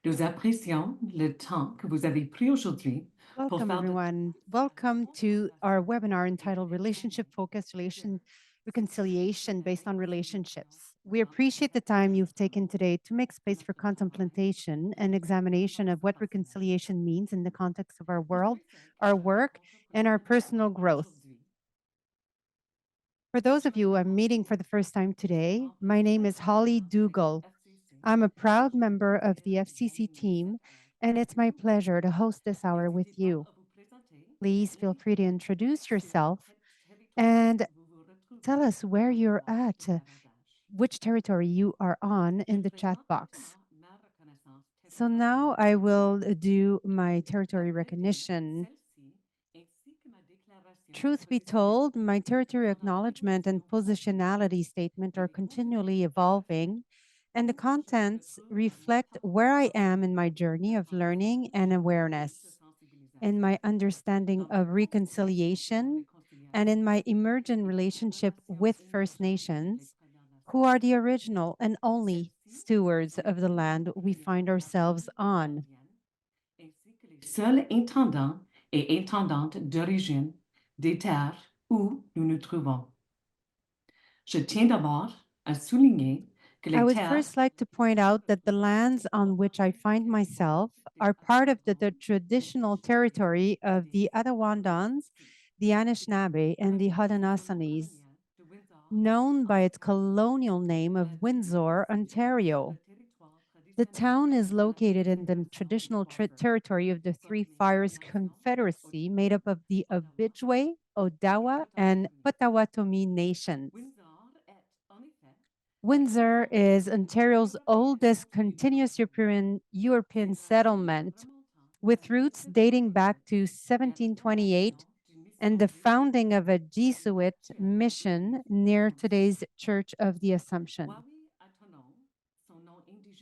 Nous apprécions le temps que vous avez pris aujourd'hui pour Welcome, faire de everyone. Welcome to our webinar entitled Relationship Focused Reconciliation Based on Relationships. We appreciate the time you've taken today to make space for contemplation and examination of what reconciliation means in the context of our world, our work, and our personal growth. For those of you I'm meeting for the first time today, my name is Holly Dougal. I'm a proud member of the FCC team, and it's my pleasure to host this hour with you. Please feel free to introduce yourself and tell us where you're at, which territory you are on in the chat box. So now I will do my territory recognition. Truth be told, my territory acknowledgement and positionality statement are continually evolving, and the contents reflect where I am in my journey of learning and awareness, in my understanding of reconciliation, and in my emergent relationship with First Nations, who are the original and only stewards of the land we find ourselves on. seuls intendants et intendantes d'origine des terres où nous nous trouvons. Je tiens d'abord à souligner que I les would terres first like to point out that the lands on which I find myself are part of the traditional territory of the Adawandans, the Anishinaabe, and the Hodenosaunee, known by its colonial name of Windsor, Ontario. The town is located in the traditional territory of the Three Fires Confederacy, made up of the Ojibwe, Odawa, and Potawatomi nations. Windsor is Ontario's oldest continuous European settlement, with roots dating back to 1728 and the founding of a Jesuit mission near today's Church of the Assumption.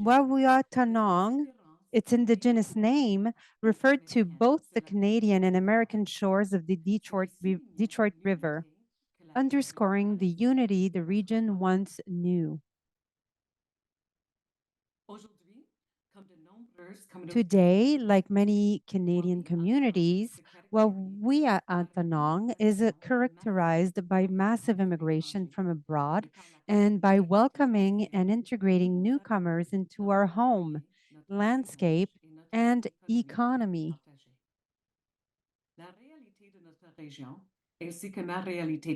Wawiatanong, its indigenous name, referred to both the Canadian and American shores of the Detroit River, underscoring the unity the region once knew. Today, like many Canadian communities, Wawiatanong is characterized by massive immigration from abroad and by welcoming and integrating newcomers into our home, landscape, and economy.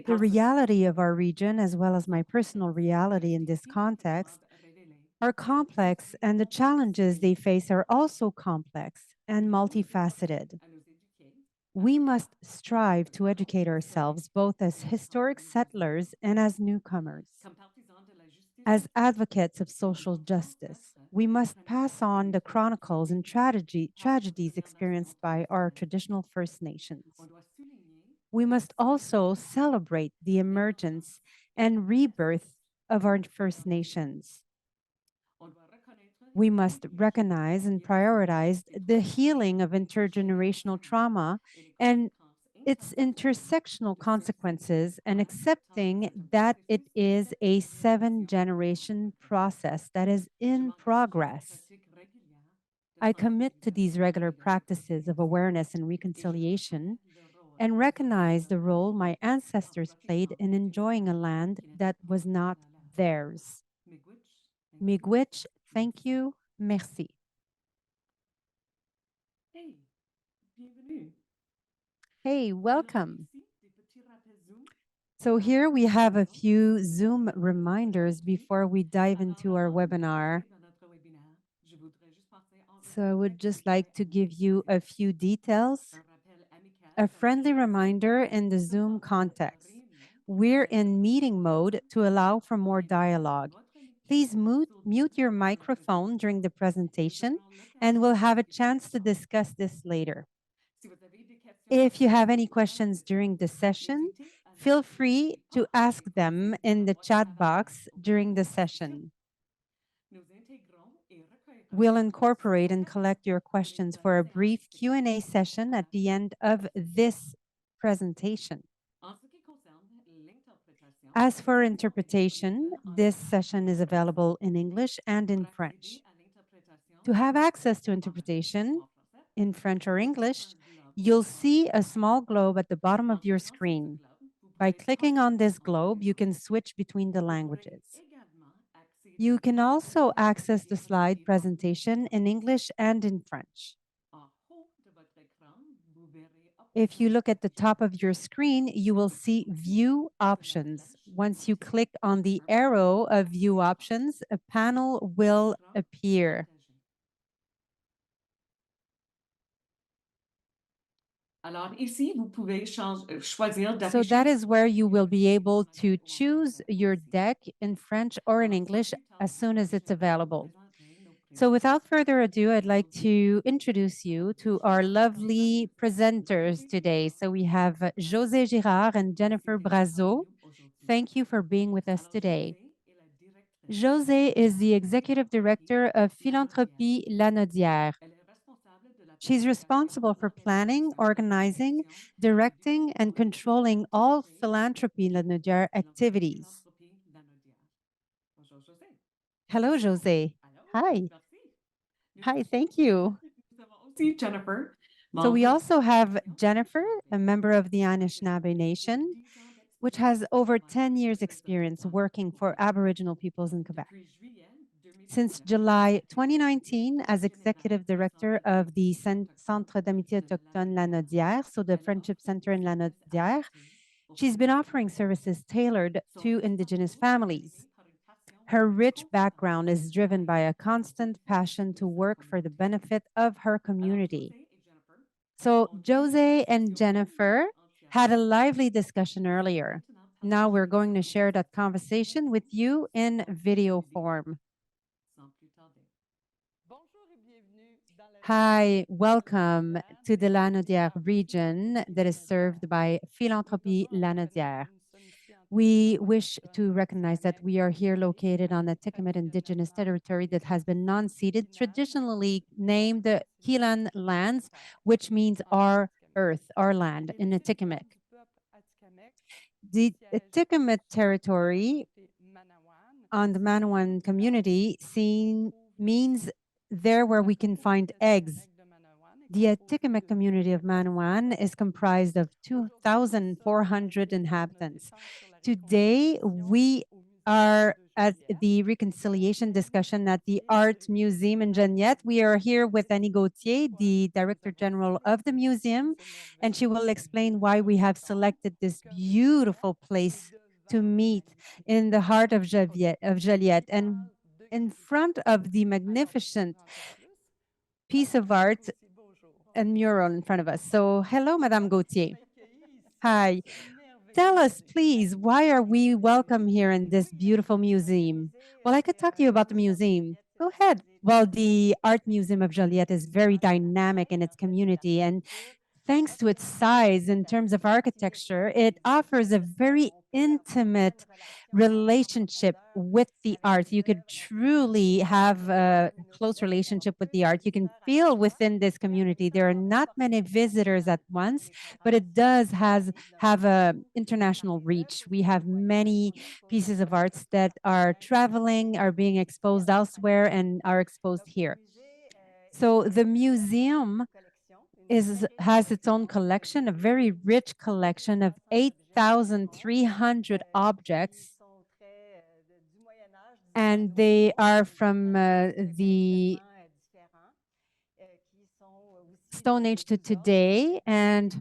The reality of our region, as well as my personal reality in this context, are complex, and the challenges they face are also complex and multifaceted. We must strive to educate ourselves both as historic settlers and as newcomers. As advocates of social justice, we must pass on the chronicles and tragedies experienced by our traditional First Nations. We must also celebrate the emergence and rebirth of our First Nations. We must recognize and prioritize the healing of intergenerational trauma and its intersectional consequences, and accepting that it is a 7-generation process that is in progress. I commit to these regular practices of awareness and reconciliation and recognize the role my ancestors played in enjoying a land that was not theirs. Miigwech, thank you, merci. Hey, welcome. So here we have a few Zoom reminders before we dive into our webinar. So I would just like to give you a few details. A friendly reminder in the Zoom context. We're in meeting mode to allow for more dialogue. Please mute your microphone during the presentation, and we'll have a chance to discuss this later. If you have any questions during the session, feel free to ask them in the chat box during the session. We'll incorporate and collect your questions for a brief Q&A session at the end of this presentation. As for interpretation, this session is available in English and in French. To have access to interpretation in French or English, you'll see a small globe at the bottom of your screen. By clicking on this globe, you can switch between the languages. You can also access the slide presentation in English and in French. If you look at the top of your screen, you will see View Options. Once you click on the arrow of View Options, a panel will appear. So that is where you will be able to choose your deck in French or in English as soon as it's available. So without further ado, I'd like to introduce you to our lovely presenters today. So we have Josée Girard and Jennifer Brazeau. Thank you for being with us today. Josée is the executive director of Philanthropie Lanaudière. She's responsible for planning, organizing, directing, and controlling all Philanthropie Lanaudière activities. Hello, Josée. Hi. Hi, thank you. Jennifer. So we also have Jennifer, a member of the Anishinaabe Nation, which has over 10 years experience working for Aboriginal peoples in Quebec. Since July 2019, as executive director of the Centre d'amitié autochtone Lanaudière, so the Friendship Center in Lanaudière, she's been offering services tailored to Indigenous families. Her rich background is driven by a constant passion to work for the benefit of her community. So Josée and Jennifer had a lively discussion earlier. Now we're going to share that conversation with you in video form. Hi, welcome to the Lanaudière region that is served by Philanthropie Lanaudière. We wish to recognize that we are here located on the Atikamekw Indigenous territory that has been non-ceded, traditionally named the Kilan lands, which means our earth, our land in Atikamekw. The Atikamekw territory on the Manawan community means there where we can find eggs. The Atikamekw community of Manawan is comprised of 2,400 inhabitants. Today, we are at the reconciliation discussion at the Art Museum in Joliette. We are here with Annie Gauthier, the Director General of the museum, and she will explain why we have selected this beautiful place to meet in the heart of Joliette. And in front of the magnificent piece of art and mural in front of us. So hello, Madame Gauthier. Hi. Tell us, please, why are we welcome here in this beautiful museum? Well, I could talk to you about the museum. Go ahead. Well, the Art Museum of Joliette is very dynamic in its community, and thanks to its size in terms of architecture, it offers a very intimate relationship with the art. You could truly have a close relationship with the art. You can feel within this community. There are not many visitors at once, but it does have a international reach. We have many pieces of arts that are traveling, are being exposed elsewhere, and are exposed here. So the museum has its own collection, a very rich collection of 8,300 objects. And they are from the Stone Age to today and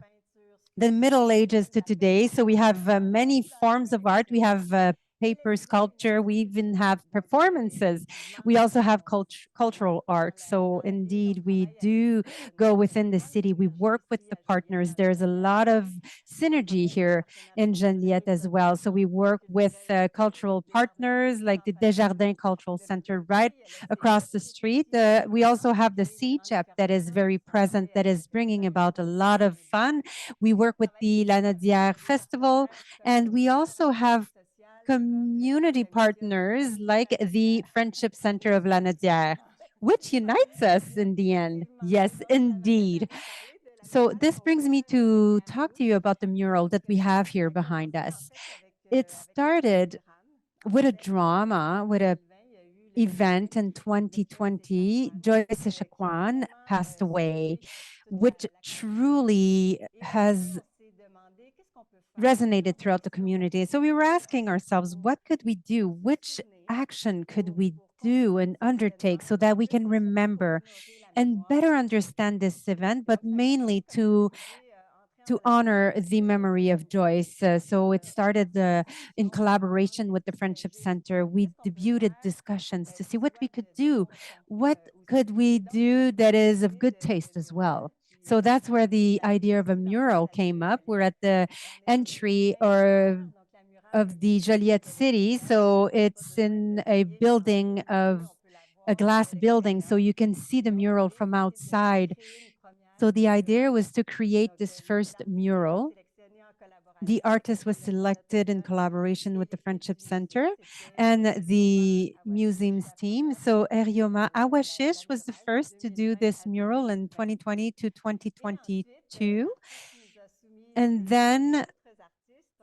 the Middle Ages to today. So we have many forms of art. We have paper sculpture. We even have performances. We also have cultural art. So indeed, we do go within the city. We work with the partners. There's a lot of synergy here in Joliette as well. So we work with cultural partners like the Desjardins Cultural Center right across the street. We also have the CCHEP that is very present, that is bringing about a lot of fun. We work with the Lanaudière Festival, and we also have community partners like the Friendship Center of Lanaudière, which unites us in the end. Yes, indeed. So this brings me to talk to you about the mural that we have here behind us. It started with a drama, with a event in 2020, Joyce Echaquan passed away, which truly has resonated throughout the community. So we were asking ourselves, what could we do? Which action could we do and undertake so that we can remember and better understand this event, but mainly to honor the memory of Joyce. So it started in collaboration with the Friendship Center. We debuted discussions to see what we could do. What could we do that is of good taste as well? So that's where the idea of a mural came up. We're at the entry of the Joliette city. So it's in a building of a glass building. So you can see the mural from outside. So the idea was to create this first mural. The artist was selected in collaboration with the Friendship Center and the museum's team. So Erioma Awashish was the first to do this mural in 2020 to 2022. And then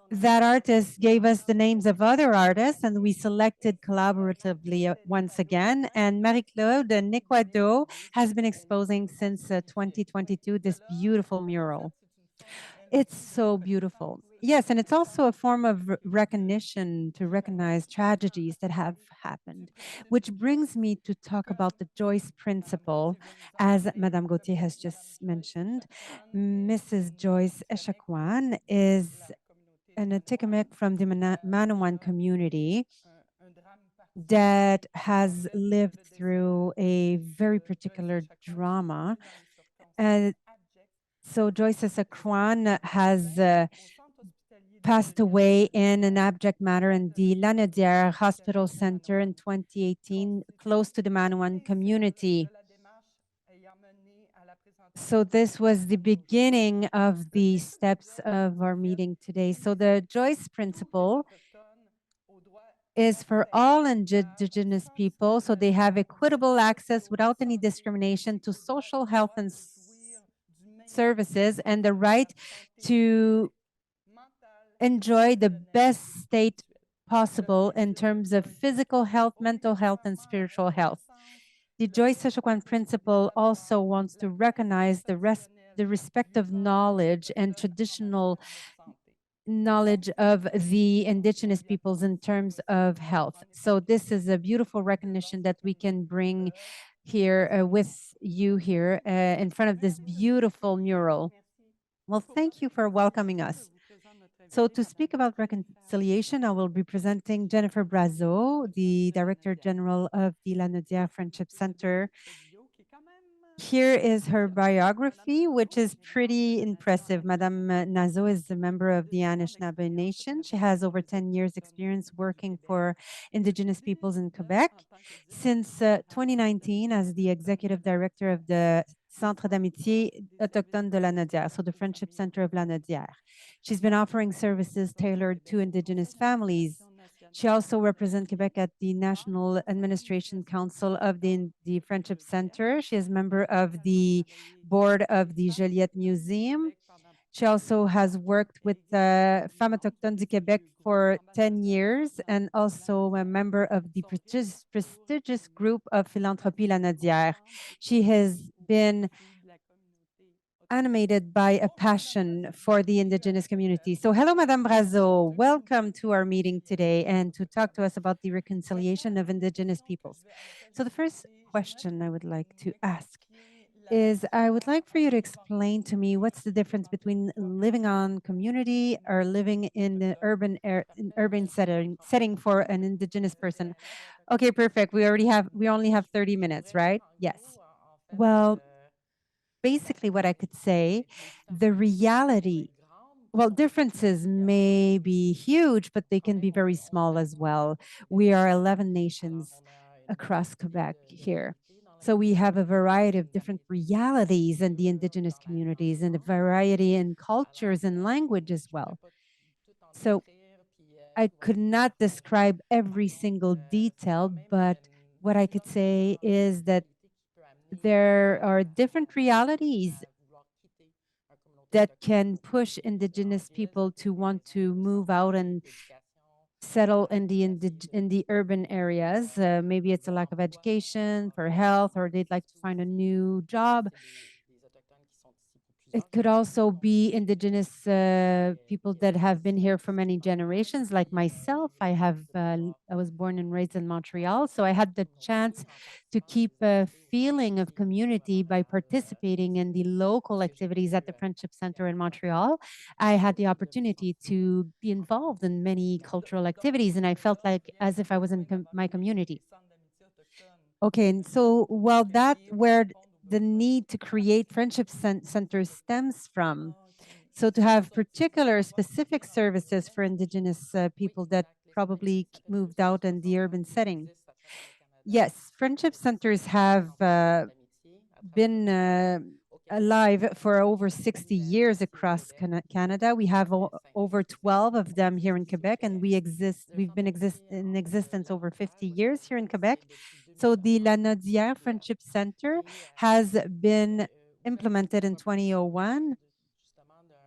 that artist gave us the names of other artists, and we selected collaboratively once again. And Marie-Claude Nequado has been exposing since 2022 this beautiful mural. It's so beautiful. Yes, and it's also a form of recognition to recognize tragedies that have happened, which brings me to talk about the Joyce Principle, as Madame Gauthier has just mentioned. Mrs. Joyce Echaquan is an Atikamekw from the Manawan community that has lived through a very particular drama. So Joyce Echaquan has passed away in an abject manner in the Lanaudière Hospital Center in 2018, close to the Manawan community. So this was the beginning of the steps of our meeting today. So the Joyce Principle is for all Indigenous people, so they have equitable access without any discrimination to social health and services and the right to enjoy the best state possible in terms of physical health, mental health, and spiritual health. The Joyce Echaquan Principle also wants to recognize the respect of knowledge and traditional knowledge of the Indigenous peoples in terms of health. So this is a beautiful recognition that we can bring here with you here in front of this beautiful mural. Well, thank you for welcoming us. So to speak about reconciliation, I will be presenting Jennifer Brazeau, the Director General of the Lanaudière Friendship Center. Here is her biography, which is pretty impressive. Madame Nazo is a member of the Anishinaabe Nation. She has over 10 years experience working for Indigenous peoples in Quebec. Since 2019, as the Executive Director of the Centre d'Amitié Autochtone de Lanaudière, so the Friendship Center of Lanaudière. She's been offering services tailored to Indigenous families. She also represents Quebec at the National Administration Council of the Friendship Center. She is member of the board of the Joliette Museum. She also has worked with the Femmes Autochtones du Québec for 10 years and also a member of the prestigious group of Philanthropie Lanaudière. She has been animated by a passion for the Indigenous community. So hello, Madame Brazeau. Welcome to our meeting today and to talk to us about the reconciliation of Indigenous peoples. So the first question I would like to ask is I would like for you to explain to me what's the difference between living on community or living in the urban setting for an Indigenous person. Okay, perfect. We only have 30 minutes, right? Yes. Well, basically what I could say, the reality, well, differences may be huge, but they can be very small as well. We are 11 nations across Quebec here. So we have a variety of different realities in the Indigenous communities and a variety in cultures and language as well. So I could not describe every single detail, but what I could say is that there are different realities that can push Indigenous people to want to move out and settle in the urban areas. Maybe it's a lack of education for health, or they'd like to find a new job. It could also be Indigenous people that have been here for many generations, like myself. I was born and raised in Montreal, so I had the chance to keep a feeling of community by participating in the local activities at the Friendship Center in Montreal. I had the opportunity to be involved in many cultural activities, and I felt like as if I was in my community. Okay, and so well, that where the need to create friendship centers stems from. So to have particular specific services for Indigenous people that probably moved out in the urban setting. Yes, friendship centers have been alive for over 60 years across Canada. We have over 12 of them here in Quebec, and we've been in existence over 50 years here in Quebec. So the Lanaudière Friendship Center has been implemented in 2001.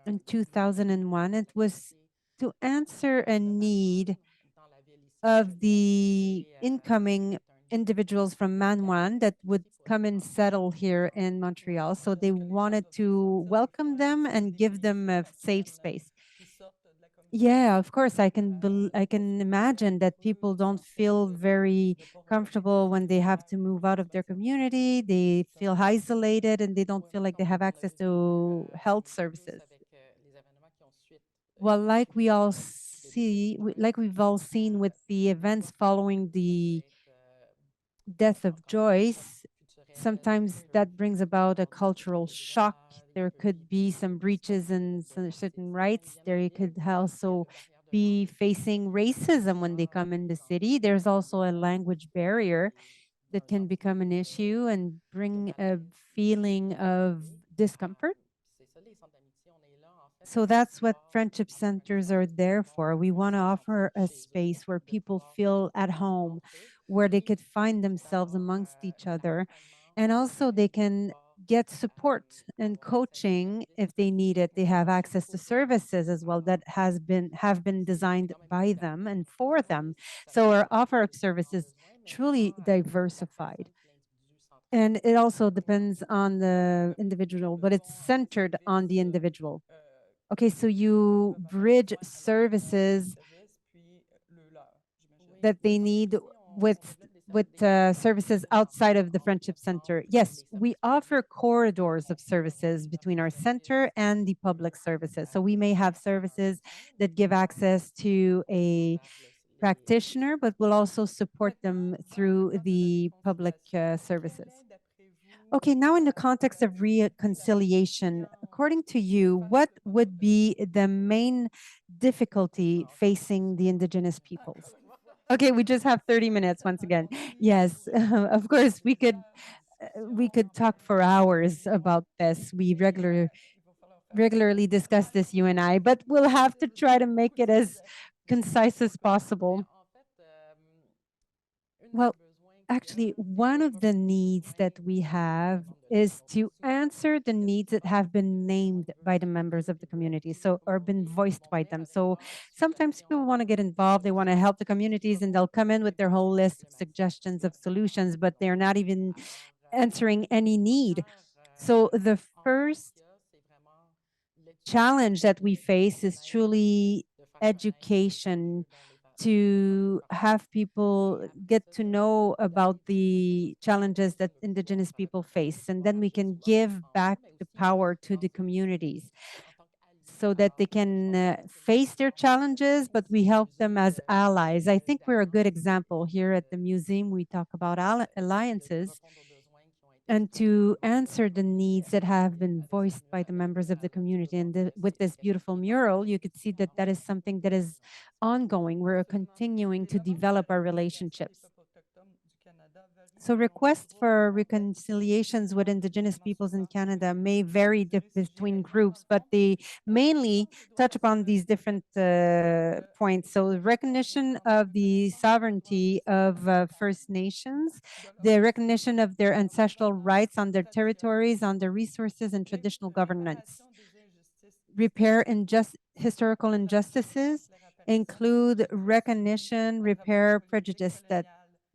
In 2001, it was to answer a need of the incoming individuals from Manoan that would come and settle here in Montreal. So they wanted to welcome them and give them a safe space. Yeah, of course, I can imagine that people don't feel very comfortable when they have to move out of their community. They feel isolated and they don't feel like they have access to health services. Well, like we've all seen with the events following the death of Joyce, sometimes that brings about a cultural shock. There could be some breaches in certain rights. There could also be facing racism when they come in the city. There's also a language barrier that can become an issue and bring a feeling of discomfort. So that's what friendship centers are there for. We want to offer a space where people feel at home, where they could find themselves amongst each other. And also they can get support and coaching if they need it. They have access to services as well that have been designed by them and for them. So our offer of services truly diversified. And it also depends on the individual, but it's centered on the individual. Okay, so you bridge services that they need with services outside of the Friendship Center. Yes, we offer corridors of services between our center and the public services. So we may have services that give access to a practitioner, but we'll also support them through the public services. Okay, now in the context of reconciliation, according to you, what would be the main difficulty facing the Indigenous peoples? Okay, we just have 30 minutes once again. Yes, of course, we could talk for hours about this. We regularly discuss this, you and I, but we'll have to try to make it as concise as possible. Well, actually, one of the needs that we have is to answer the needs that have been named by the members of the community, so or been voiced by them. So sometimes people want to get involved, they want to help the communities, and they'll come in with their whole list of suggestions of solutions, but they're not even answering any need. So the first challenge that we face is truly education, to have people get to know about the challenges that Indigenous people face. And then we can give back the power to the communities so that they can face their challenges, but we help them as allies. I think we're a good example here at the museum. We talk about alliances and to answer the needs that have been voiced by the members of the community. And with this beautiful mural, you could see that that is something that is ongoing. We're continuing to develop our relationships. So requests for reconciliations with Indigenous peoples in Canada may vary between groups, but they mainly touch upon these different points. So recognition of the sovereignty of First Nations, the recognition of their ancestral rights on their territories, on their resources and traditional governance, repair historical injustices, include recognition, repair, prejudice that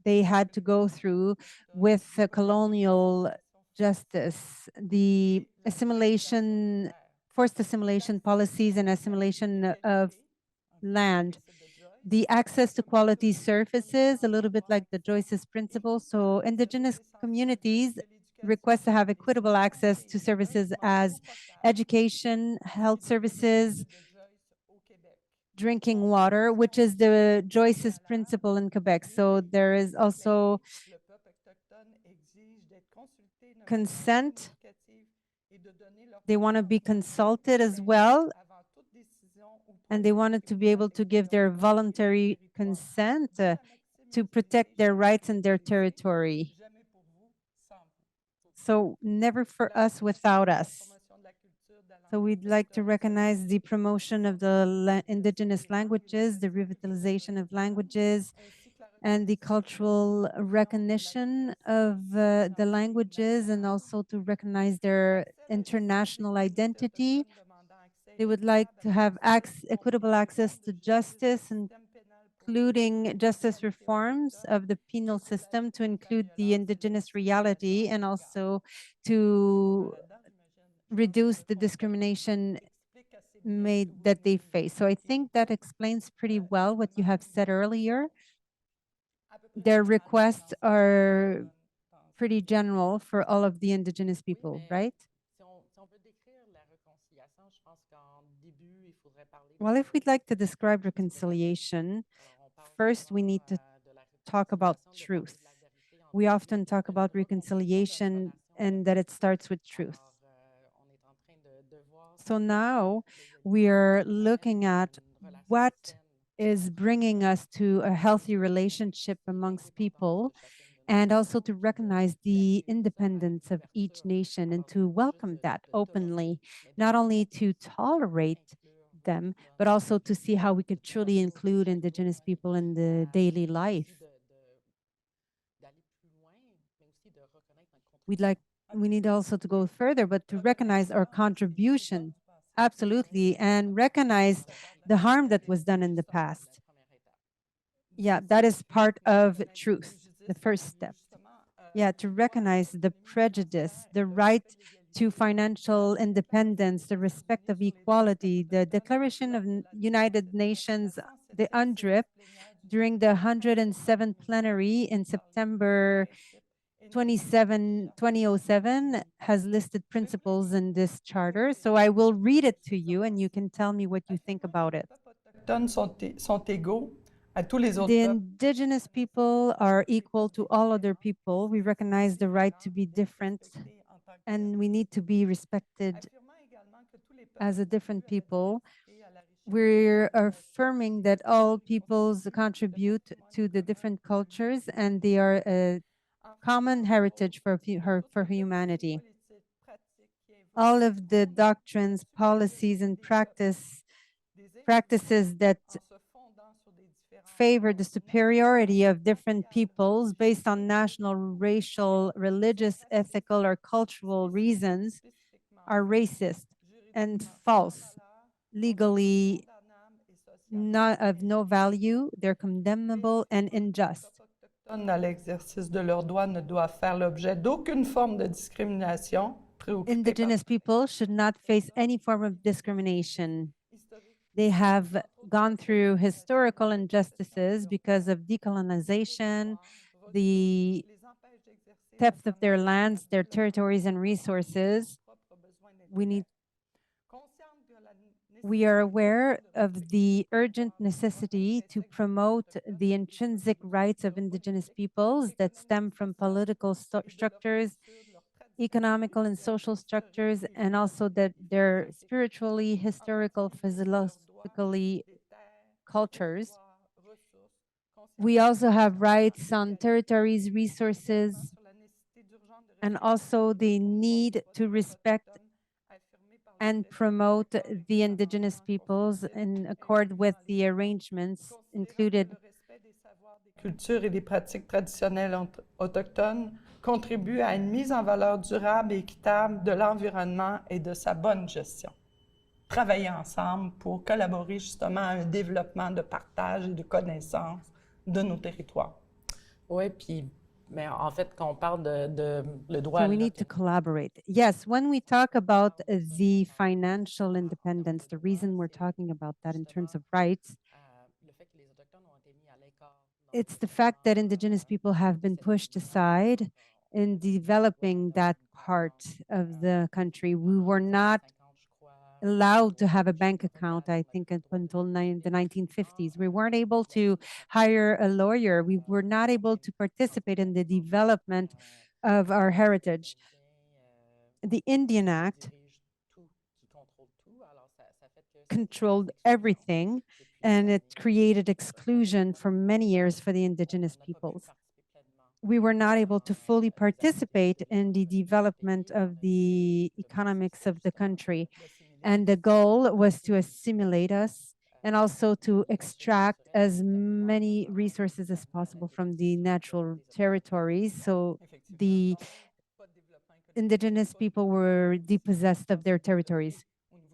they had to go through with colonial justice, the assimilation, forced assimilation policies and assimilation of land, the access to quality services, a little bit like the Joyce's principle. So Indigenous communities request to have equitable access to services as education, health services, drinking water, which is the Joyce's principle in Quebec. So there is also consent. They want to be consulted as well, and they wanted to be able to give their voluntary consent to protect their rights and their territory. So never for us without us. So we'd like to recognize the promotion of the indigenous languages, the revitalization of languages, and the cultural recognition of the languages, and also to recognize their international identity. They would like to have equitable access to justice, including justice reforms of the penal system to include the indigenous reality, and also to reduce the discrimination that they face. So I think that explains pretty well what you have said earlier. Their requests are pretty general for all of the indigenous people, right? Well, if we'd like to describe reconciliation, first we need to talk about truth. We often talk about reconciliation and that it starts with truth. So now we are looking at what is bringing us to a healthy relationship amongst people, and also to recognize the independence of each nation and to welcome that openly, not only to tolerate them, but also to see how we could truly include Indigenous people in the daily life. We need also to go further, but to recognize our contribution, absolutely, and recognize the harm that was done in the past. Yeah, that is part of truth, the first step. Yeah, to recognize the prejudice, the right to financial independence, the respect of equality, the Declaration of United Nations, the UNDRIP, during the 107th plenary in September 2007 has listed principles in this charter. So I will read it to you and you can tell me what you think about it. The indigenous people are equal to all other people. We recognize the right to be different and we need to be respected as a different people. We're affirming that all peoples contribute to the different cultures and they are a common heritage for humanity. All of the doctrines, policies, and practices that favor the superiority of different peoples based on national, racial, religious, ethical, or cultural reasons are racist and false, legally not of no value, they're condemnable and unjust. À l'exercice de leurs droits ne doivent faire l'objet d'aucune forme de discrimination. Indigenous people should not face any form of discrimination. They have gone through historical injustices because of decolonization, the theft of their lands, their territories, and resources. We are aware of the urgent necessity to promote the intrinsic rights of Indigenous peoples that stem from political structures, economical and social structures, and also that they're spiritually, historical, philosophically cultures. We also have rights on territories, resources, and also the need to respect and promote the Indigenous peoples in accord with the arrangements included. Culture et des pratiques traditionnelles autochtones contribuent à une mise en valeur durable et équitable de l'environnement et de sa bonne gestion. travailler ensemble pour collaborer justement à un développement de partage et de connaissance de nos territoires. Oui, puis, mais en fait, quand on parle de le droit So à we need to collaborate. Yes, when we talk about the financial independence, the reason we're talking about that in terms of rights, le fait que les Autochtones ont été mis à l'écart. it's the fact that Indigenous people have been pushed aside in developing that part of the country. We were not allowed to have a bank account, I think, up until the 1950s. We weren't able to hire a lawyer. We were not able to participate in the development of our heritage. The Indian Act controlled everything, and it created exclusion for many years for the Indigenous peoples. We were not able to fully participate in the development of the economics of the country. And the goal was to assimilate us and also to extract as many resources as possible from the natural territories. So the Indigenous people were depossessed of their territories.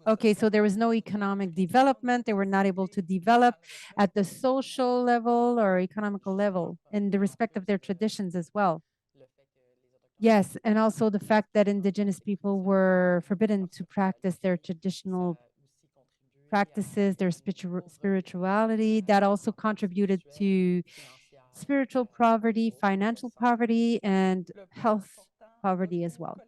Okay, so there was no economic development. They were not able to develop at the social level or economical level in the respect of their traditions as well. Yes, and also the fact that Indigenous people were forbidden to practice their traditional practices, their spirituality, that also contributed to spiritual poverty, financial poverty, and health poverty as well.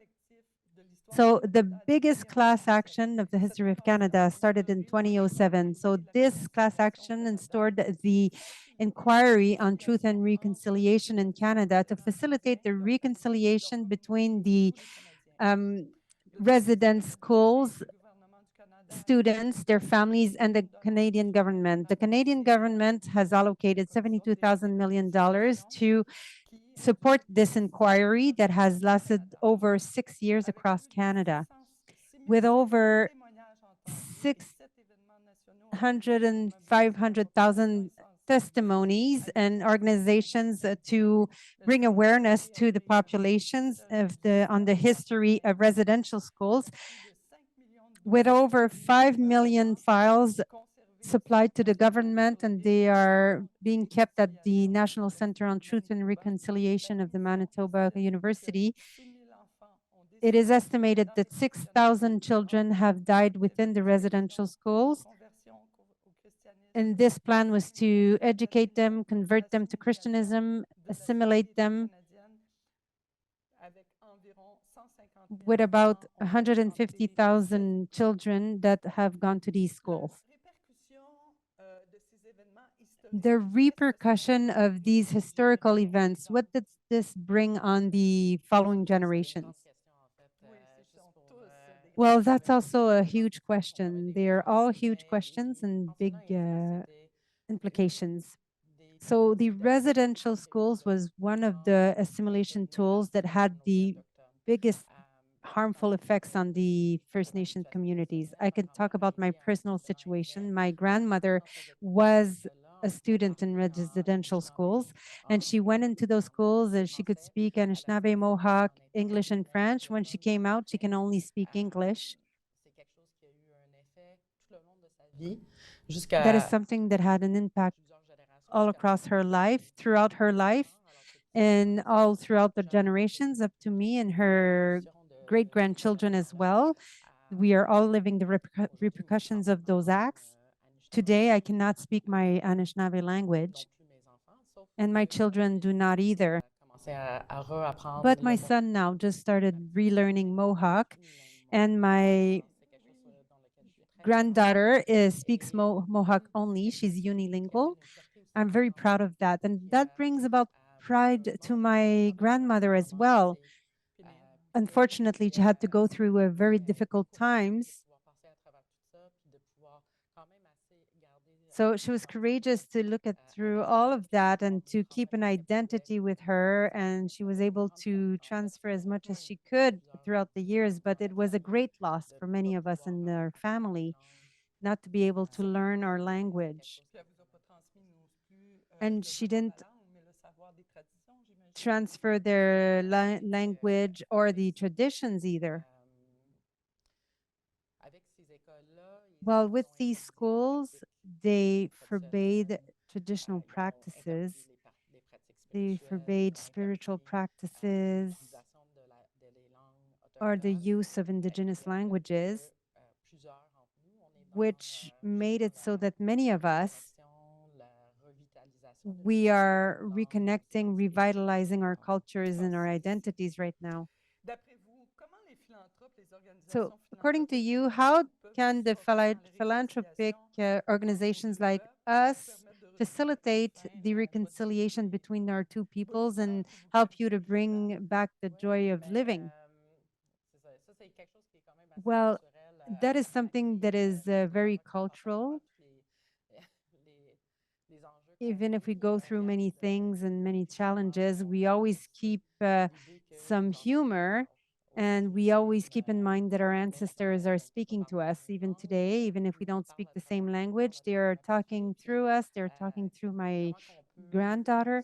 So the biggest class action of the history of Canada started in 2007. So this class action instaured the inquiry on truth and reconciliation in Canada to facilitate the reconciliation between the resident schools, students, their families, and the Canadian government. The Canadian government has allocated $72,000 million to support this inquiry that has lasted over 6 years across Canada, with over 600 and 500,000 testimonies and organizations to bring awareness to the populations on the history of residential schools, with over 5 million files supplied to the government, and they are being kept at the National Center on Truth and Reconciliation of the Manitoba University. It is estimated that 6,000 children have died within the residential schools. And this plan was to educate them, convert them to Christianism, assimilate them, with about 150,000 children that have gone to these schools. The repercussion of these historical events, what does this bring on the following generations? Well, that's also a huge question. They are all huge questions and big implications. So the residential schools was one of the assimilation tools that had the biggest harmful effects on the First Nation communities. I could talk about my personal situation. My grandmother was a student in residential schools, and she went into those schools and she could speak Anishinaabe, Mohawk, English, and French. When she came out, she can only speak English. That is something that had an impact all across her life, throughout her life, and all throughout the generations up to me and her great-grandchildren as well. We are all living the repercussions of those acts. Today, I cannot speak my Anishinaabe language, and my children do not either. But my son now just started relearning Mohawk, and my granddaughter speaks Mohawk only. She's unilingual. I'm very proud of that. And that brings about pride to my grandmother as well. Unfortunately, she had to go through a very difficult times. So she was courageous to look at through all of that and to keep an identity with her. And she was able to transfer as much as she could throughout the years. But it was a great loss for many of us in our family not to be able to learn our language. And she didn't transfer their language or the traditions either. Well, with these schools, they forbade traditional practices. They forbade spiritual practices or the use of Indigenous languages, which made it so that many of us, we are reconnecting, revitalizing our cultures and our identities right now. So, according to you, how can the philanthropic organizations like us facilitate the reconciliation between our two peoples and help you to bring back the joy of living? Well, that is something that is very cultural. Even if we go through many things and many challenges, we always keep some humor, and we always keep in mind that our ancestors are speaking to us even today, even if we don't speak the same language. They are talking through us, they're talking through my granddaughter.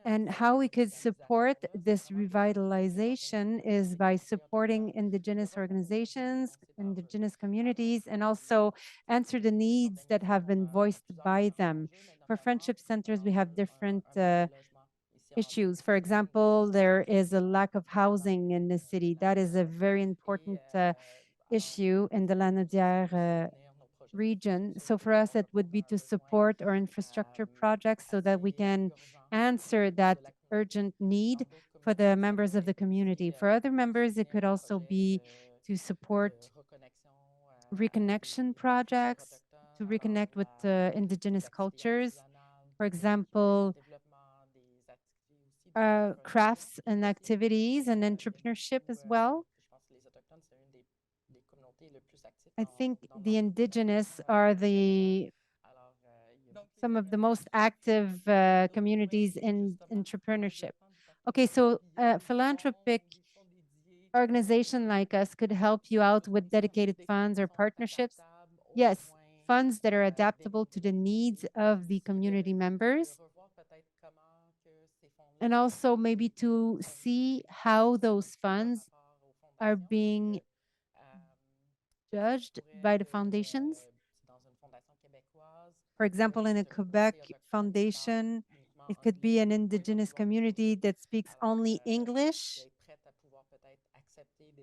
And how we could support this revitalization is by supporting Indigenous organizations, Indigenous communities, and also answer the needs that have been voiced by them. For friendship centers, we have different issues. For example, there is a lack of housing in the city. That is a very important issue in the Lanaudière region. So for us, it would be to support our infrastructure projects so that we can answer that urgent need for the members of the community. For other members, it could also be to support reconnection projects, to reconnect with Indigenous cultures. For example, crafts and activities and entrepreneurship as well. I think the Indigenous are some of the most active communities in entrepreneurship. Okay, so a philanthropic organization like us could help you out with dedicated funds or partnerships. Yes, funds that are adaptable to the needs of the community members. And also maybe to see how those funds are being judged by the foundations. For example, in a Quebec foundation, it could be an Indigenous community that speaks only English.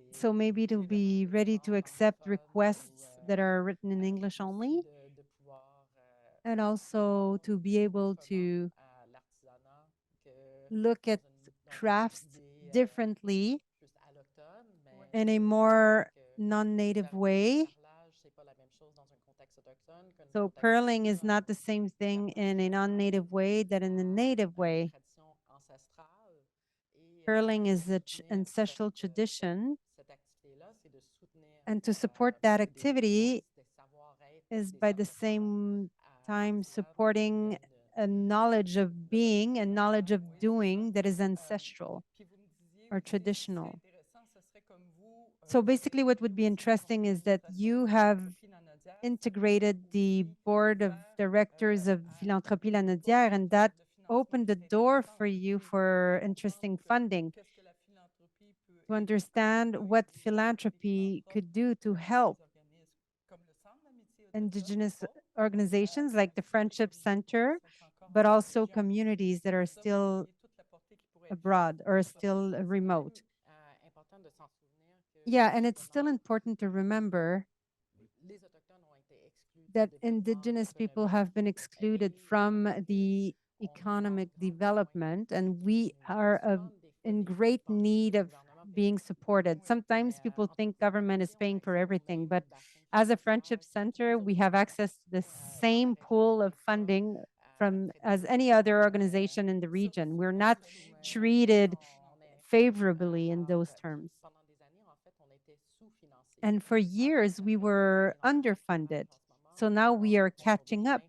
So maybe it'll be ready to accept requests that are written in English only. And also to be able to look at crafts differently in a more non-native way. So pearling is not the same thing in a non-native way that in a native way. Pearling is an ancestral tradition. And to support that activity is by the same time supporting a knowledge of being, a knowledge of doing that is ancestral or traditional. So basically what would be interesting is that you have integrated the board of directors of Philanthropie Lanaudière, and that opened the door for you for interesting funding to understand what philanthropy could do to help Indigenous organizations like the Friendship Center, but also communities that are still abroad or still remote. Yeah, and it's still important to remember that Indigenous people have been excluded from the economic development, and we are in great need of being supported. Sometimes people think government is paying for everything, but as a friendship center, we have access to the same pool of funding from as any other organization in the region. We're not treated favorably in those terms. And for years, we were underfunded. So now we are catching up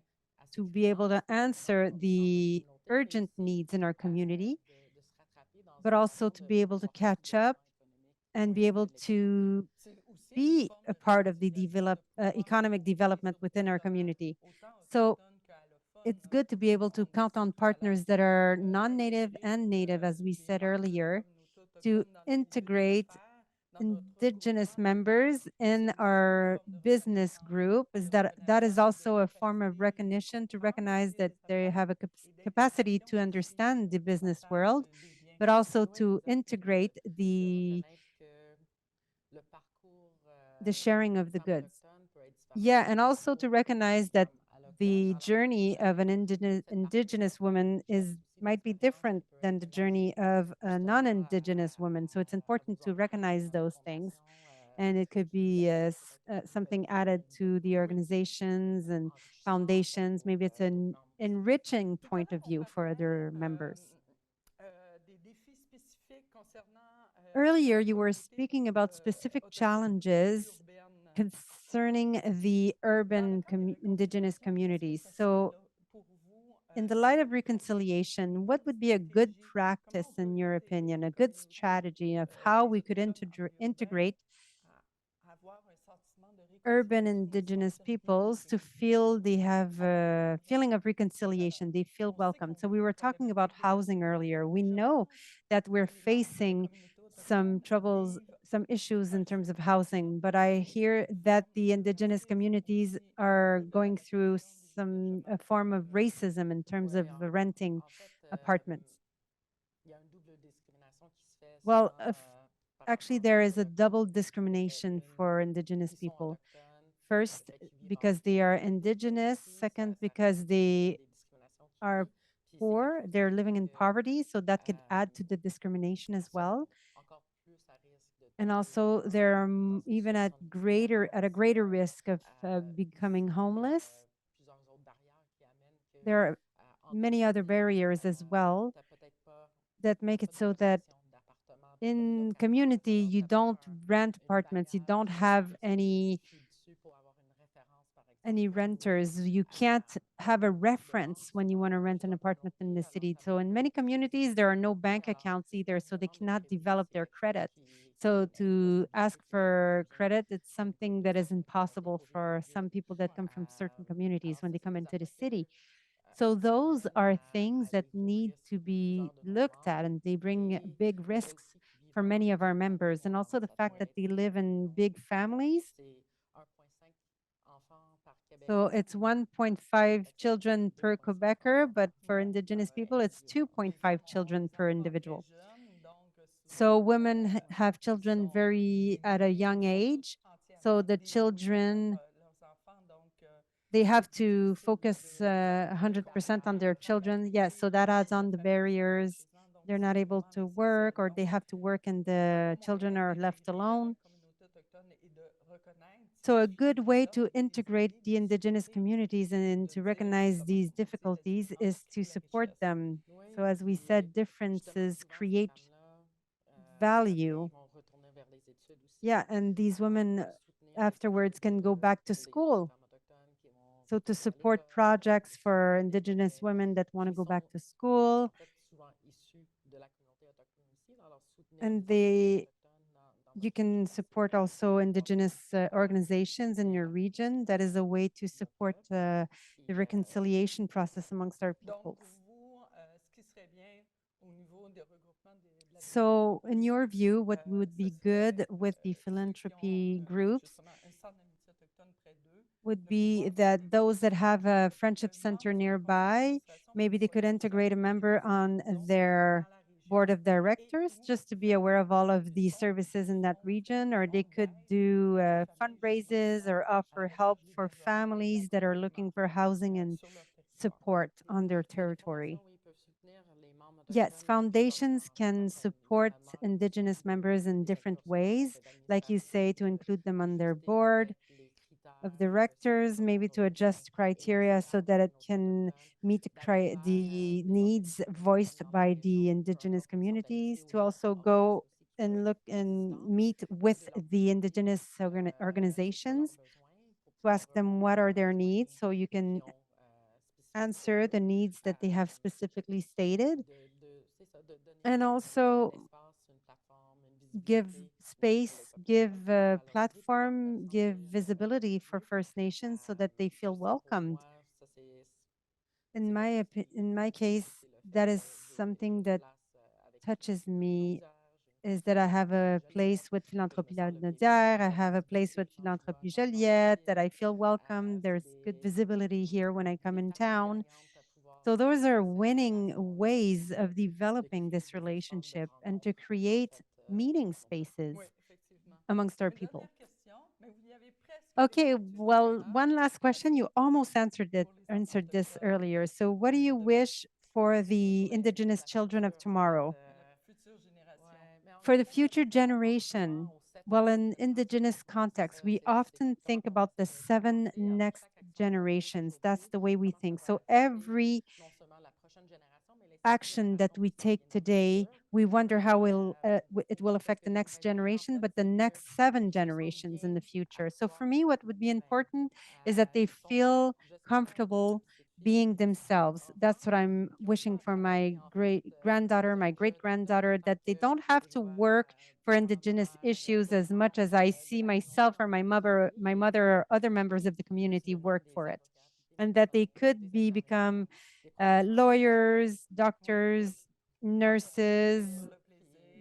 to be able to answer the urgent needs in our community, but also to be able to catch up and be able to be a part of the economic development within our community. So it's good to be able to count on partners that are non-native and native, as we said earlier, to integrate Indigenous members in our business group is that is also a form of recognition to recognize that they have a capacity to understand the business world, but also to integrate the sharing of the goods. Yeah, and also to recognize that the journey of an indigenous woman might be different than the journey of a non-indigenous woman. So it's important to recognize those things. And it could be something added to the organizations and foundations. Maybe it's an enriching point of view for other members. Earlier, you were speaking about specific challenges concerning the urban indigenous communities. So in the light of reconciliation, what would be a good practice, in your opinion, a good strategy of how we could integrate urban indigenous peoples to feel they have a feeling of reconciliation, they feel welcome? So we were talking about housing earlier. We know that we're facing some troubles, some issues in terms of housing, but I hear that the indigenous communities are going through a form of racism in terms of renting apartments. Well, actually, there is a double discrimination for indigenous people. First, because they are indigenous. Second, because they are poor, they're living in poverty, so that could add to the discrimination as well. And also, they're even at a greater risk of becoming homeless. There are many other barriers as well that make it so that in community you don't rent apartments, you don't have any renters, you can't have a reference when you want to rent an apartment in the city. So in many communities there are no bank accounts either, so they cannot develop their credit. So to ask for credit, it's something that is impossible for some people that come from certain communities when they come into the city. So those are things that need to be looked at, and they bring big risks for many of our members. And also the fact that they live in big families. So it's 1.5 children per Quebecer, but for Indigenous people, it's 2.5 children per individual. So women have children at a young age. So the children, they have to focus 100% on their children. Yes, so that adds on the barriers. They're not able to work, or they have to work and the children are left alone. So a good way to integrate the Indigenous communities and to recognize these difficulties is to support them. So as we said, differences create value. Yeah, and these women afterwards can go back to school. So to support projects for Indigenous women that want to go back to school. And you can support also Indigenous organizations in your region. That is a way to support the reconciliation process amongst our peoples. So in your view, what would be good with the philanthropy groups would be that those that have a friendship center nearby, maybe they could integrate a member on their board of directors just to be aware of all of the services in that region, or they could do fundraisers or offer help for families that are looking for housing and support on their territory. Yes, foundations can support Indigenous members in different ways, like you say, to include them on their board of directors, maybe to adjust criteria so that it can meet the needs voiced by the Indigenous communities, to also go and look and meet with the Indigenous organizations to ask them what are their needs, so you can answer the needs that they have specifically stated, and also give space, give a platform, give visibility for First Nations so that they feel welcomed. In my case, that is something that touches me is that I have a place with Philanthropie Lanaudière, I have a place with Philanthropie Joliette, that I feel welcome. There's good visibility here when I come in town. So those are winning ways of developing this relationship and to create meeting spaces Oui, effectivement. amongst our Une people. dernière question, mais vous y avez presque Okay, répondu, well, justement. one last question. You almost answered Pour les enfants this autochtones earlier. So what do de you demain. wish for the Ouais, Indigenous la children of future, en tomorrow? fait, La future génération. ouais, mais en For fait, the moi, je future pense souvent generation? aux 7 Well, next in Indigenous generations. C'est context, ça, we c'est often comment think qu'on about the se fait 7 penser. En fait, next chaque action qu'on pose generations. That's aujourd'hui, the way we comment think. ça va So affecter every non seulement la prochaine génération, mais les 7 action that générations we qui s'en take viennent dans le today, futur. we wonder how it will Moi, qu'est-ce affect the que next j'aimerais bien, en generation, fait, but the c'est next 7 qu'ils se sentent generations in the bien future. à So soi. for me, what would be Ben, important is that they ils sont feel gestionnaires de leur comfortable petite fille being ou de son themselves. enfant, That's what I'm qui n'ont wishing pas à for my travailler, en fait, great granddaughter, my great granddaughter, that they don't have to work for Indigenous issues as much as I see myself or my mother or other members of the community work for it. And that they could become lawyers, doctors, nurses,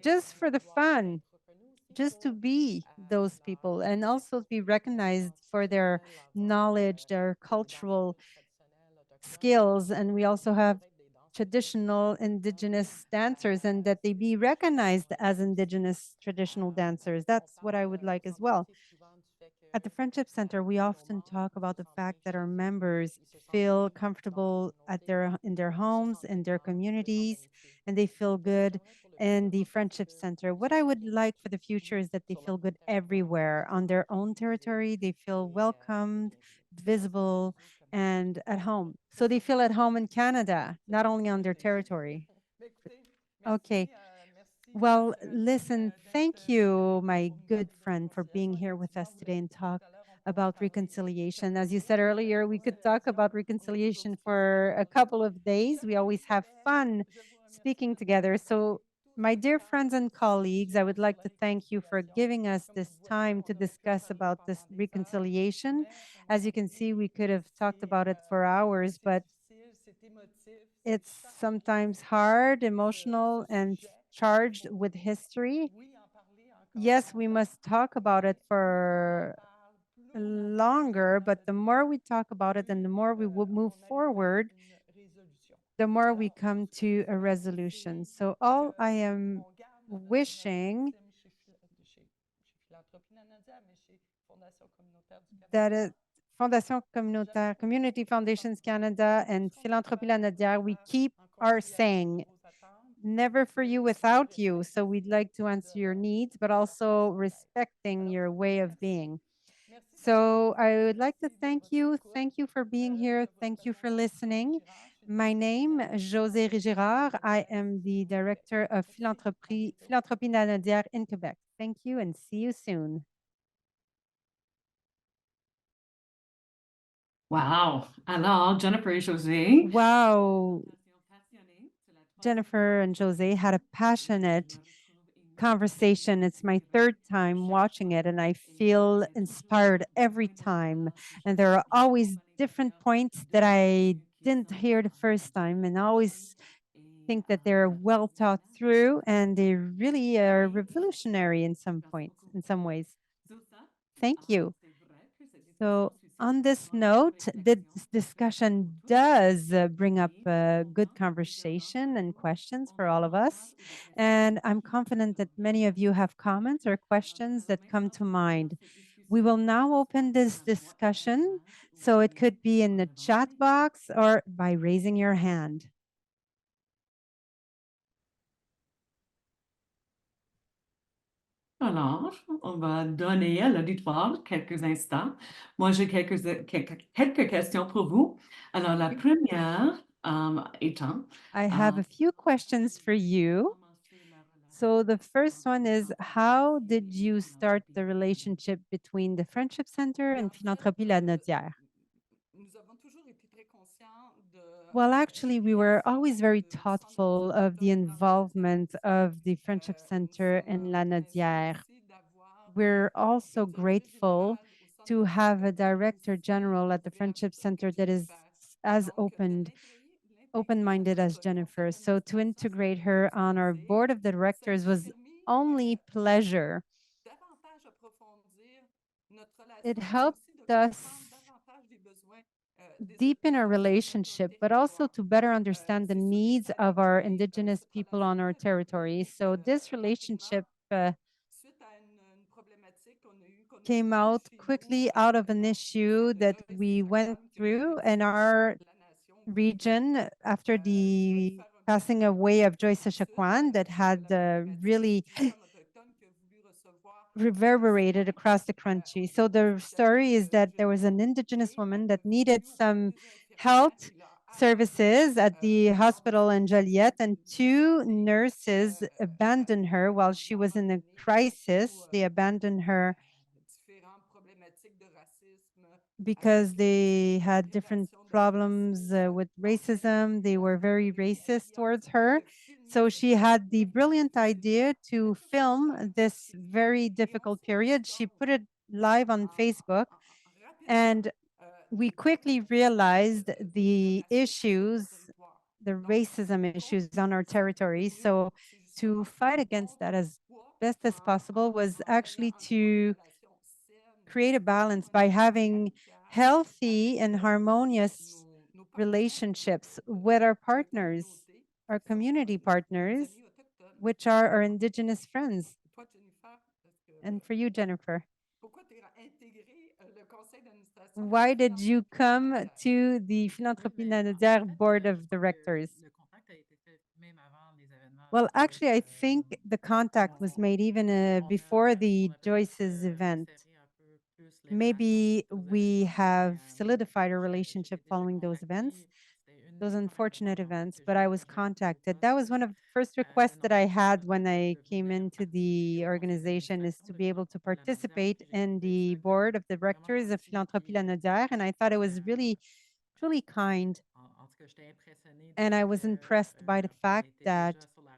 just for the fun, just to be those people and also be recognized for their knowledge, their cultural skills. And we also have traditional Indigenous dancers and that they be recognized as Indigenous traditional dancers. That's what I would like as well. At the Friendship Center, we often talk about the fact that our members feel comfortable in their homes, in their communities, and they feel good in the Friendship Center. What I would like for the future is that they feel good everywhere on their own territory. They feel welcomed, visible, and at home. So they feel at home in Canada, not only on their territory. Okay. Well, listen, thank you, my good friend, for being here with us today and talk about reconciliation. As you said earlier, we could talk about reconciliation for a couple of days. We always have fun speaking together. So, my dear friends and colleagues, I would like to thank you for giving us this time to discuss about this reconciliation. As you can see, we could have talked about it for hours, but it's sometimes hard, emotional, and charged with history. Yes, we must talk about it for longer, but the more we talk about it and the more we will move forward, the more we come to a resolution. So all I am wishing that Fondation Communautaire, Community Foundations Canada and Philanthropie Lanaudière, we keep our saying, never for you without you. So we'd like to answer your needs, but also respecting your way of being. So I would like to thank you. Thank you for being here. Thank you for listening. My name is Josée Girard. I am the Director of Philanthropie Lanaudière in Quebec. Thank you and see you soon. Wow. Alors, Jennifer et Josée. Wow. Jennifer and Josée had a passionate conversation. It's my third time watching it, and I feel inspired every time. And there are always different points that I didn't hear the first time, and I always think that they're well thought through, and they really are revolutionary in some points, in some ways. Thank you. So on this note, this discussion does bring up a good conversation and questions for all of us. And I'm confident that many of you have comments or questions that come to mind. We will now open this discussion. So it could be in the chat box or by raising your hand. Alors, on va donner à l'auditoire quelques instants. Moi, j'ai quelques questions pour vous. Alors, la première étant... I have a few questions for you. So the first one is, how did you start the relationship between the Friendship Center and Philanthropie Lanaudière? Well, actually, we were always very thoughtful of the involvement of the Friendship Center and Lanaudière. We're also grateful to have a director general at the Friendship Center that is as open-minded as Jennifer. So to integrate her on our board of directors was only pleasure. Davantage approfondir notre relation, It mais helped aussi de us comprendre davantage les besoins des deepen our Autochtones relationship, sur but notre also territoire. to better understand the C'est sûr que needs ça a of our créé Indigenous cette people on our relation-là territory. So this relationship suite à une problématique qu'on a eue, qu'on a came vécue out chez quickly nous out of dans an le issue processus de that we went récession qui a été through in dû our à la nation pour region after je vais the faire un passing petit away of Joyce récapitule Echaquan that sur had la problématique really d'une femme autochtone qui a voulu recevoir reverberated soins across the au country. So niveau the story is psychiatrique that there was an Girard Indigenous et woman elle a that needed voulu some deux infirmières health qui l'ont abandonnée services at the hospital in lors du Joliette, and de two santé nurses abandoned her while she was in a crisis. They abandoned her différentes problématiques de racisme because avec they had different révélation de problems racisme with envers racism. They were very racist elle a towards entrepris her. de filmer So cette she had the période-là brilliant difficile idea to à toute film hauteur this chez lui very et on difficult s'est rendu period. She put compte it live on Facebook, rapidement and we des quickly problématiques realized de the racisme sur issues, notre territoire. the Donc, racism issues on our c'est territory. mieux, So c'est to justement fight against rompre that le as poids best as possible was actually créant des to relations saines, create a balance by harmonieuses et having amicales healthy avec and harmonious nos partenaires relationships with our de la partners, communauté, our qui sont community nos partners, amis autochtones. which are our Indigenous friends. Toi, Jennifer, est-ce que, And for you, Jennifer, pourquoi tu as intégré le conseil d'administration de la why did you Philanthropie come Lanaudière? to the Oui, Philanthropie mais Lanaudière fait, board je of crois que directors? le contact a été fait même avant les événements Well, de Joyce. actually, I think the contact was made even before On the a peut-être Joyce's event. resserré un peu plus les relations Maybe suite aux we événements, have mais solidified our j'ai relationship déjà following those events, contacté. C'était une those des premières unfortunate raisons en fait events, que but I was j'ai quitté le contacted. poste. That was one of the first requests that I Non seulement had when I de came venir into participer the au conseil organization, is d'administration to de be able to Philanthropie Lanaudière, participate puis j'ai in trouvé the ça board of vraiment directors of gentil, Philanthropie puis Lanaudière, and I thought it was really, truly kind. en tout cas, j'étais impressionnée du And I fait was impressed by the qu'on fact était that déjà sur le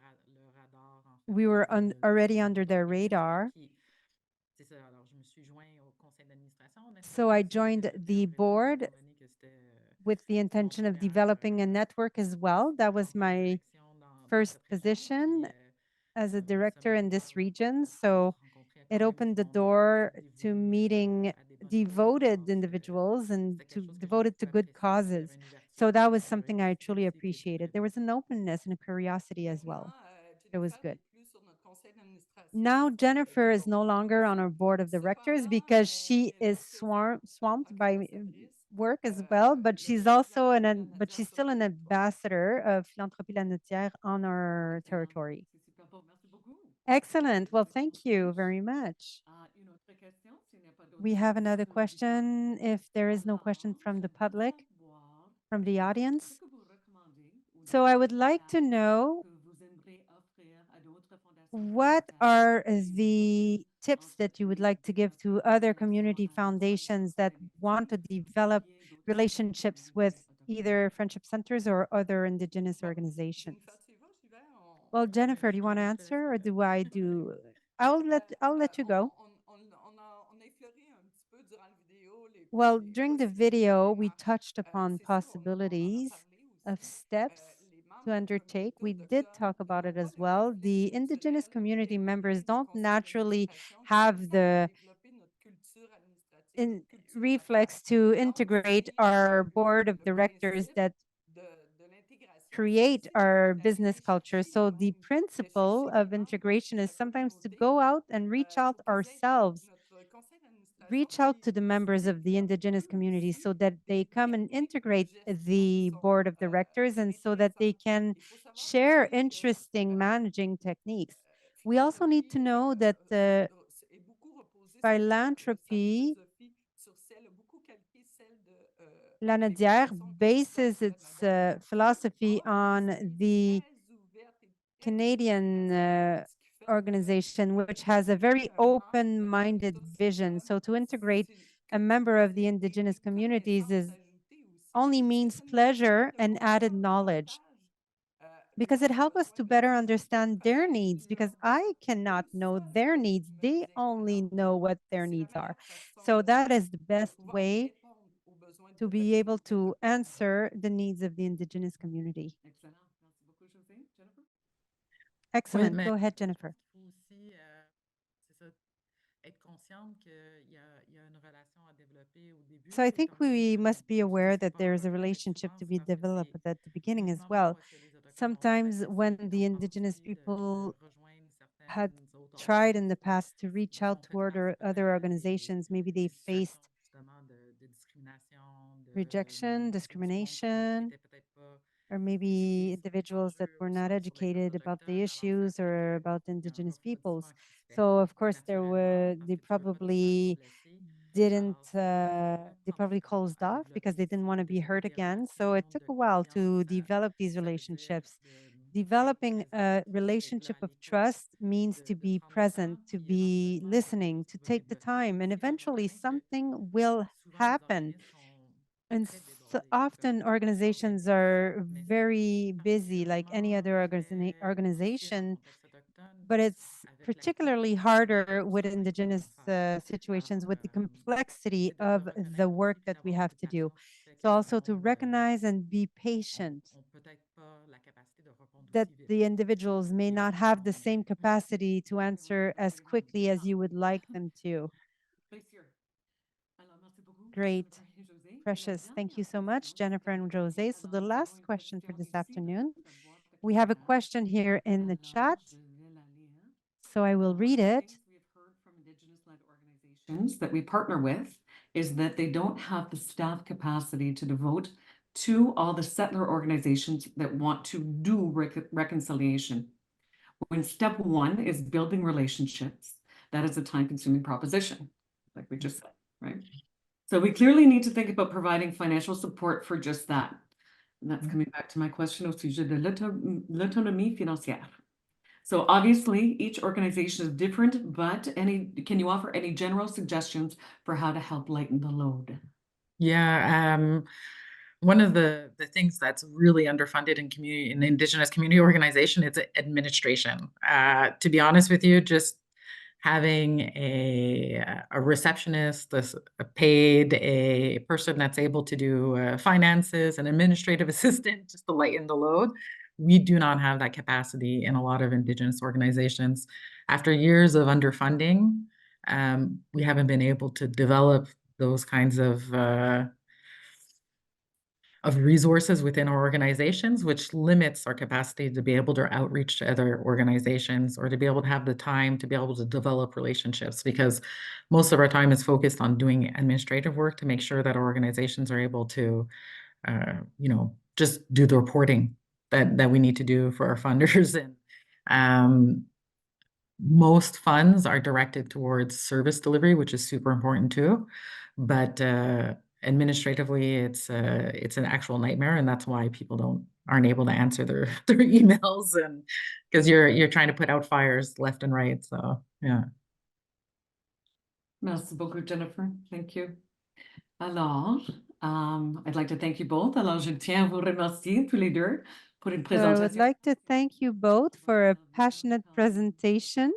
radar en fait we were du already under their philanthropisme. radar. Puis c'est ça, alors je me suis joint au conseil d'administration en So espérant I aussi joined développer the un réseau, board étant donné que c'était with the mon intention of première developing a network as well. That was emploi de my direction dans first cette région. position Puis as a ça m'a director in ouvert this la porte region. à pouvoir So rencontrer it quand même opened du the monde plus door to dévoué meeting à des bonnes causes. Alors devoted individuals and c'était to quelque chose que j'ai devoted to beaucoup good apprécié. Puis il y causes. avait une ouverture So that was qui a something I truly aussi été très appreciated. There plaisante. was an openness and a curiosity as well. It was Jennifer good. n'est plus sur notre conseil d'administration. Now Jennifer is Donc, no longer on our board of directors cependant, because she elle is reste ouverte en swamped tant by qu'ambassadrice work as well, but de she's also Philanthropie but Lanaudière she's sur still le an territoire. ambassador of Philanthropie Lanaudière on our Excellent. territory. C'est super beau. Merci beaucoup. Excellent. Well, thank you very much. Une autre question, s'il n'y a pas d'autres We have questions another de l'auditoire. question if there is no question Alors, from the j'aimerais public, savoir from the ce audience. que vous recommandez ou So I would des like to services know que vous aimeriez offrir à d'autres fondations what communautaires are qui the souhaitent tips that you would like to give to other community foundations that want to develop relationships with either friendship centers or other Indigenous organizations? Jennifer, tu y vas, j'y vais. Well, Oui, Jennifer, do je you want to te laisse answer or aller. do I do? I'll let you go. On a effleuré un petit peu durant la vidéo Well, les during the possibilités, video, les we marches. touched upon C'est sûr, on en a possibilities parlé of aussi. steps Les membres to de la undertake. communauté We did autochtone talk about n'ont it pas as de well. réflexe The Indigenous culturel community members d'intégrer nos don't conseils naturally d'administration have sans the développer notre culture administrative, in notre culture reflex d'affaires. to Donc, integrate si our board of le directors principe that de l'intégration, c'est create aussi our d'aller business culture. chercher So the nous-mêmes, de principle chercher les of membres integration de is la sometimes to communauté go out and reach out pour qu'ils intègrent ourselves, notre conseil d'administration reach out et to the members aussi of the développer Indigenous eux community aussi so that des they come and techniques de integrate gestion qui the sont board of directors and so that they intéressantes. can Il faut savoir share aussi que interesting managing techniques. We also need to philanthropie know that est beaucoup reposée sur sa philanthropy philosophie, sur celle, a beaucoup calqué celle de des Lanaudière fondations bases du its Canada. philosophy Or, on c'est the très ouverte et très Canadian diversifiée, ce qui fait organization, which has a very qu'intégrer un membre de open-minded toutes ces vision. peuples, So to integrate c'est a que du member of the plaisir et Indigenous une communities connaissance is ajoutée aussi. only Mais means ça nous permet pleasure de and added comprendre knowledge davantage because it leurs helps us besoins to better précis, understand their comment needs ils because leur I disent cannot eux know savent their ce needs. qu'ils me They disaient. only Alors, know what their c'est la needs are. meilleure So façon that is the de best pouvoir way répondre aux besoins to de la be able communauté to autochtone. answer the needs of the Indigenous community. Excellent. Merci beaucoup, Josée. Jennifer? Excellent. mais Go ahead, Jennifer. il faut aussi So I think we must be aware that there is a relationship to be developed at the beginning as well. Sometimes when the Indigenous people had tried in the past to reach out toward other organizations, maybe they faced rejection, discrimination, or maybe individuals that were not educated about the issues or about Indigenous peoples. So of course they probably didn't they probably closed off because they didn't want to be hurt again. So it took a while to develop these relationships. Developing a relationship of trust means to be present, to be listening, to take the time, and eventually something will happen. And so often organizations are very busy, like any other organization, but it's particularly harder with Indigenous situations with the complexity of the work that we have to do. So also to recognize and be patient that the individuals may not have the same capacity to answer as quickly as you would like them to. Great. Precious. Thank you so much, Jennifer and Josée. So the last question for this afternoon, we have a question here in the chat. So I will read it. We have heard from Indigenous-led organizations that we partner with is that they don't have the staff capacity to devote to all the settler organizations that want to do reconciliation. When step one is building relationships, that is a time-consuming proposition, like we just said, right? So we clearly need to think about providing financial support for just that. And that's coming back to my question au sujet de l'autonomie financière. So obviously, each organization is different, but can you offer any general suggestions for how to help lighten the load? Yeah, one of the things that's really underfunded in Indigenous community organization is administration. To be honest with you, just having a receptionist, a paid, a person that's able to do finances, an administrative assistant, just to lighten the load. We do not have that capacity in a lot of Indigenous organizations. After years of underfunding, we haven't been able to develop those kinds of resources within our organizations, which limits our capacity to be able to outreach to other organizations or to be able to have the time to be able to develop relationships, because most of our time is focused on doing administrative work to make sure that our organizations are able to, just do the reporting that we need to do for our funders. And most funds are directed towards service delivery, which is super important too. But administratively, it's an actual nightmare, and that's why people aren't able to answer their emails, and because you're trying to put out fires left and right. So yeah. Merci beaucoup, Jennifer. Thank you. Alors, I'd like to thank you both. Alors, je tiens à vous remercier tous les deux pour une So I would présentation. like to thank you both for a passionate presentation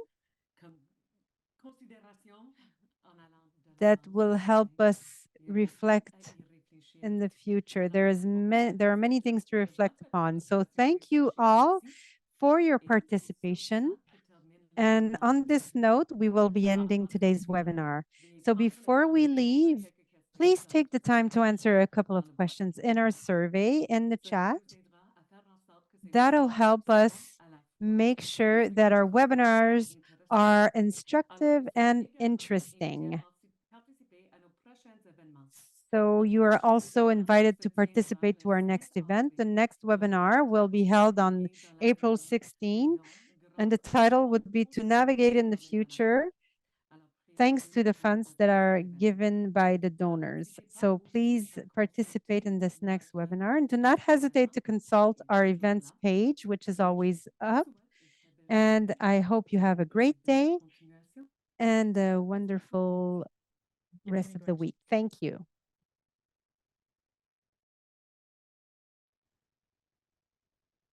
that will help us reflect in the future. There are many things to reflect upon. So thank you all for your participation. And on this note, we will be ending today's webinar. So before we leave, please take the time to answer a couple of questions in our survey in the chat. That'll help us make sure that our webinars are instructive and interesting. So you are also invited to participate to our next event. The next webinar will be held on April 16, and the title would be To Navigate in the Future, thanks to the funds that are given by the donors. So please participate in this next webinar, and do not hesitate to consult our events page, which is always up. And I hope you have a great day and a wonderful rest of the week. Thank you.